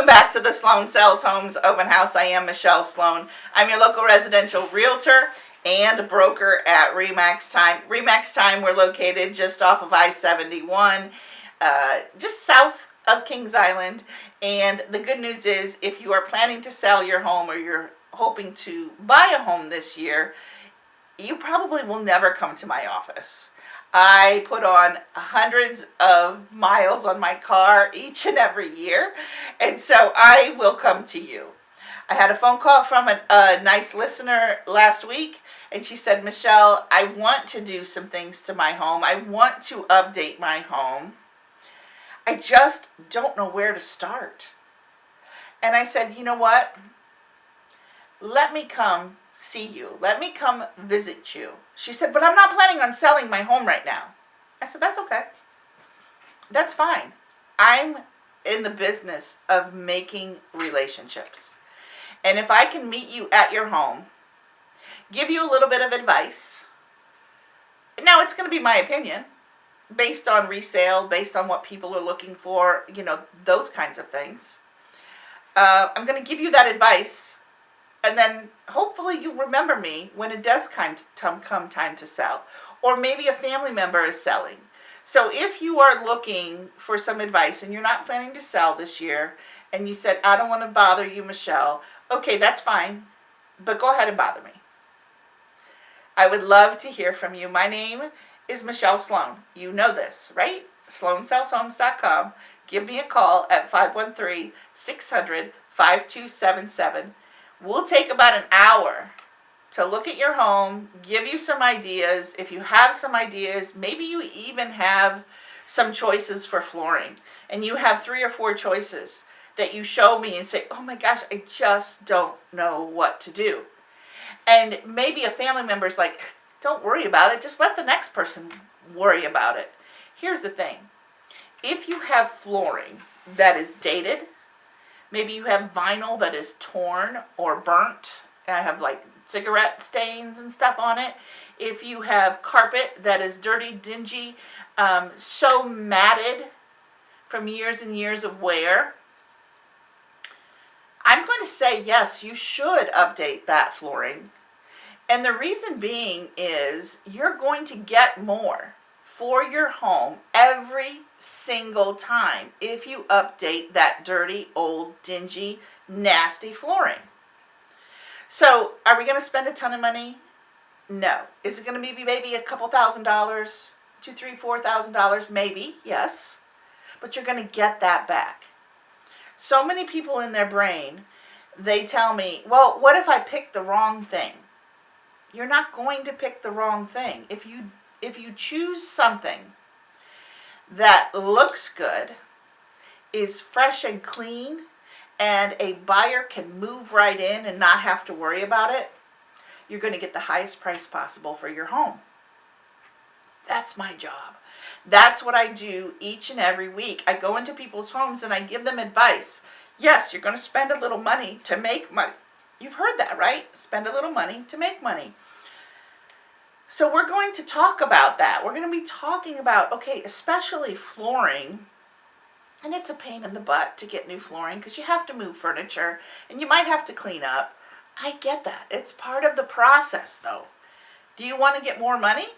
back to the Sloan Sells Homes Open House. I am Michelle Sloan. I'm your local residential realtor and broker at Remax Time. Remax Time, we're located just off of I-71, just south of Kings Island. And the good news is, if you are planning to sell your home or you're hoping to buy a home this year, you probably will never come to my office. I put on hundreds of miles on my car each and every year, and so I will come to you. I had a phone call from a nice listener last week, and she said, Michelle, I want to do some things to my home. I want to update my home. I just don't know where to start. And I said, you know what? Let me come see you. Let me come visit you. She said, but I'm not planning on selling my home right now. I said, that's okay. That's fine. I'm in the business of making relationships. And if I can meet you at your home, give you a little bit of advice. Now, it's going to be my opinion based on resale, based on what people are looking for, those kinds of things. I'm going to give you that advice. And then hopefully you remember me when it does come time to sell. Or maybe a family member is selling. So if you are looking for some advice and you're not planning to sell this year, and you said, I don't want to bother you, Michelle, okay, that's fine. But go ahead and bother me. I would love to hear from you. My name is Michelle Sloan. You know this, right? SloanSellsHomes.com. Give me a call at 513-600-5277. We'll take about an hour to look at your home, give you some ideas. If you have some ideas, maybe you even have some choices for flooring, and you have 3 or 4 choices that you show me and say, oh my gosh, I just don't know what to do. And maybe a family member is like, don't worry about it. Just let the next person worry about it. Here's the thing. If you have flooring that is dated, maybe you have vinyl that is torn or burnt. I have like cigarette stains and stuff on it. If you have carpet that is dirty, dingy, so matted from years and years of wear, I'm going to say yes, you should update that flooring. And the reason being is you're going to get more for your home every single time if you update that dirty, old, dingy, nasty flooring. So, are we going to spend a ton of money? No. Is it going to be maybe a couple $1,000, $2,000, $3,000, $4,000? Maybe, yes. But you're going to get that back. So many people in their brain, they tell me, well, what if I pick the wrong thing? You're not going to pick the wrong thing. If you choose something that looks good, is fresh and clean, and a buyer can move right in and not have to worry about it, you're going to get the highest price possible for your home. That's my job. That's what I do each and every week. I go into people's homes and I give them advice. Yes, you're going to spend a little money to make money. You've heard that, right? Spend a little money to make money. So we're going to talk about that. We're going to be talking about, okay, especially flooring. And it's a pain in the butt to get new flooring because you have to move furniture and you might have to clean up. I get that. It's part of the process, though. Do you want to get more money?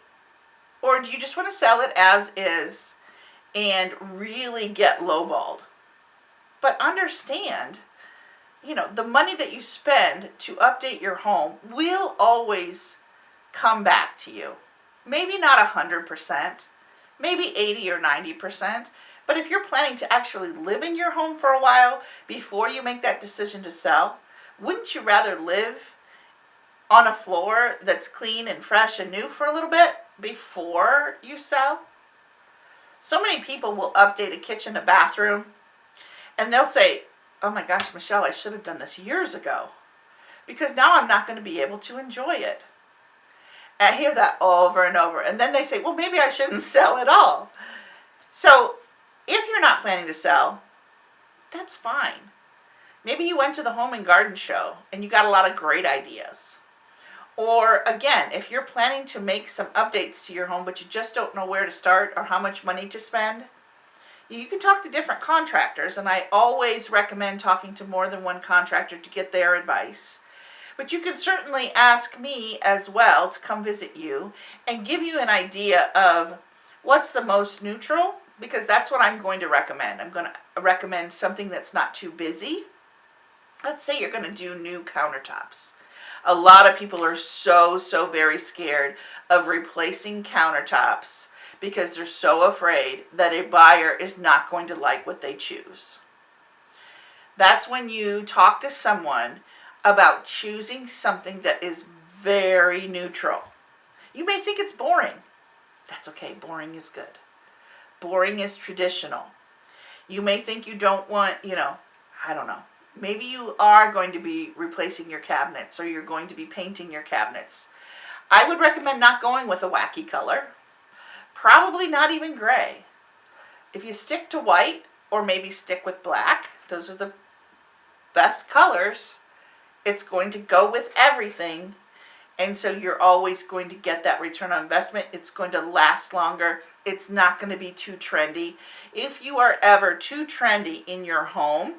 Or do you just want to sell it as is and really get lowballed? But understand, the money that you spend to update your home will always come back to you. Maybe not 100%, maybe 80 or 90%. But if you're planning to actually live in your home for a while before you make that decision to sell, wouldn't you rather live on a floor that's clean and fresh and new for a little bit before you sell? So many people will update a kitchen, a bathroom, and they'll say, oh my gosh, Michelle, I should have done this years ago because now I'm not going to be able to enjoy it. And I hear that over and over. And then they say, well, maybe I shouldn't sell at all. So if you're not planning to sell, that's fine. Maybe you went to the Home and Garden Show and you got a lot of great ideas. Or again, if you're planning to make some updates to your home, but you just don't know where to start or how much money to spend, You can talk to different contractors, and I always recommend talking to more than one contractor to get their advice. But you can certainly ask me as well to come visit you and give you an idea of what's the most neutral, because that's what I'm going to recommend. I'm going to recommend something that's not too busy. Let's say you're going to do new countertops. A lot of people are so very scared of replacing countertops because they're so afraid that a buyer is not going to like what they choose. That's when you talk to someone about choosing something that is very neutral. You may think it's boring. That's okay, boring is good. Boring is traditional. You may think you don't want, I don't know. Maybe you are going to be replacing your cabinets, or you're going to be painting your cabinets. I would recommend not going with a wacky color. Probably not even gray. If you stick to white, or maybe stick with black, those are the best colors. It's going to go with everything, and so you're always going to get that return on investment. It's going to last longer. It's not going to be too trendy. If you are ever too trendy in your home,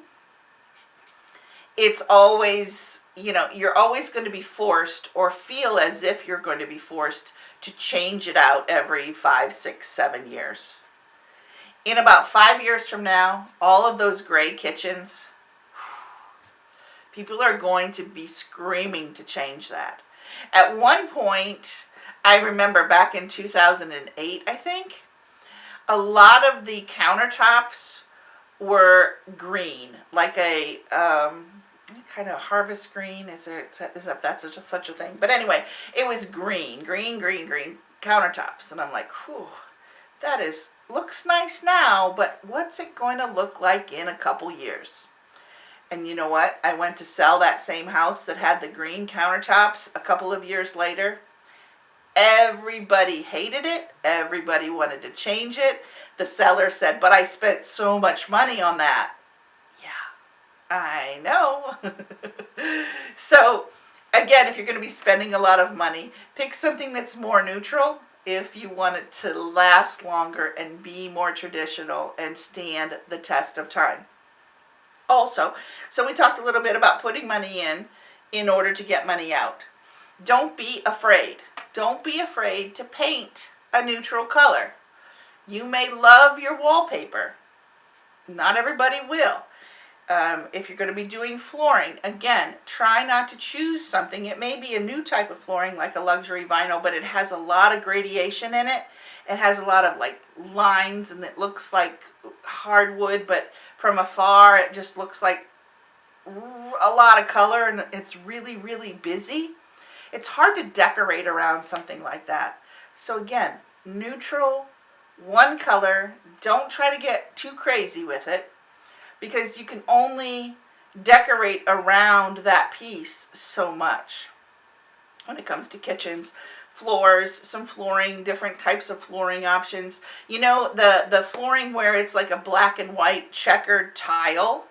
it's always, you're always going to be forced, or feel as if you're going to be forced to change it out every 5, 6, 7 years. In about 5 years from now, all of those gray kitchens, people are going to be screaming to change that. At one point, I remember back in 2008, I think, a lot of the countertops were green, like a kind of harvest green. Is if that's such a thing? But anyway, it was green countertops, and I'm like, whew, looks nice now, but what's it going to look like in a couple years? And you know what? I went to sell that same house that had the green countertops a couple of years later. Everybody hated it. Everybody wanted to change it. The seller said, but I spent so much money on that. Yeah, I know. So, again, if you're going to be spending a lot of money, pick something that's more neutral if you want it to last longer and be more traditional and stand the test of time. Also, so we talked a little bit about putting money in order to get money out. Don't be afraid. Don't be afraid to paint a neutral color. You may love your wallpaper. Not everybody will. If you're going to be doing flooring, again, try not to choose something. It may be a new type of flooring, like a luxury vinyl, but it has a lot of gradation in it. It has a lot of lines, and it looks like hardwood, but from afar it just looks like a lot of color, and it's really busy. It's hard to decorate around something like that. So again, neutral, one color. Don't try to get too crazy with it, because you can only decorate around that piece so much. When it comes to kitchens, floors, some flooring, different types of flooring options. The flooring where it's like a black and white checkered tile,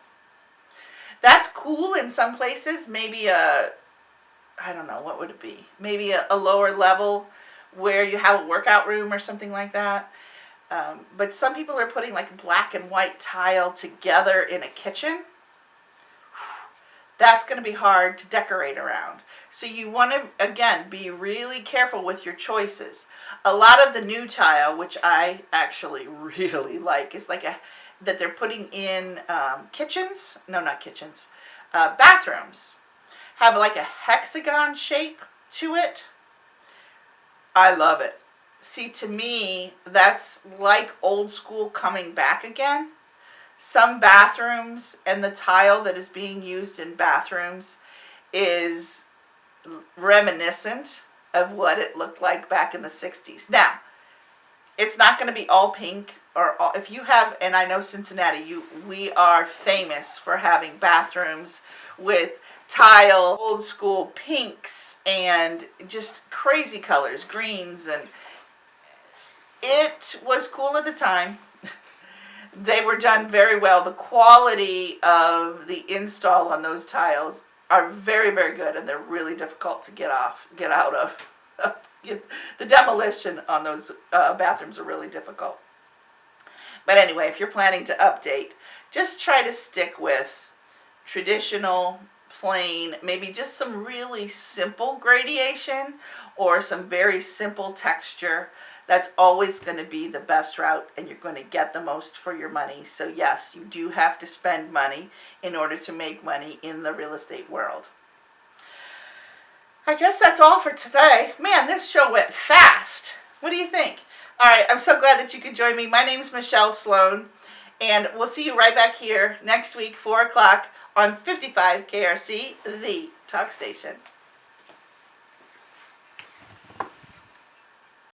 that's cool in some places. Maybe I don't know, what would it be? Maybe a lower level where you have a workout room or something like that. But some people are putting black and white tile together in a kitchen. That's going to be hard to decorate around. So you want to, again, be really careful with your choices. A lot of the new tile, which I actually really like, is that they're putting in kitchens. No, not kitchens. Bathrooms. Have a hexagon shape to it. I love it. See, to me, that's like old school coming back again. Some bathrooms and the tile that is being used in bathrooms is reminiscent of what it looked like back in the 60s. Now, it's not going to be all pink, or if you have, and I know Cincinnati, we are famous for having bathrooms with tile, old school pinks, and just crazy colors, greens, and it was cool at the time. They were done very well. The quality of the install on those tiles are very good, and they're really difficult to get out of. The demolition on those bathrooms are really difficult. But anyway, if you're planning to update, just try to stick with traditional, plain, maybe just some really simple gradation or some very simple texture. That's always going to be the best route, and you're going to get the most for your money. So yes, you do have to spend money in order to make money in the real estate world. I guess that's all for today. Man, this show went fast. What do you think? All right, I'm so glad that you could join me. My name's Michelle Sloan, and we'll see you right back here next week, 4 o'clock on 55 KRC, the talk station.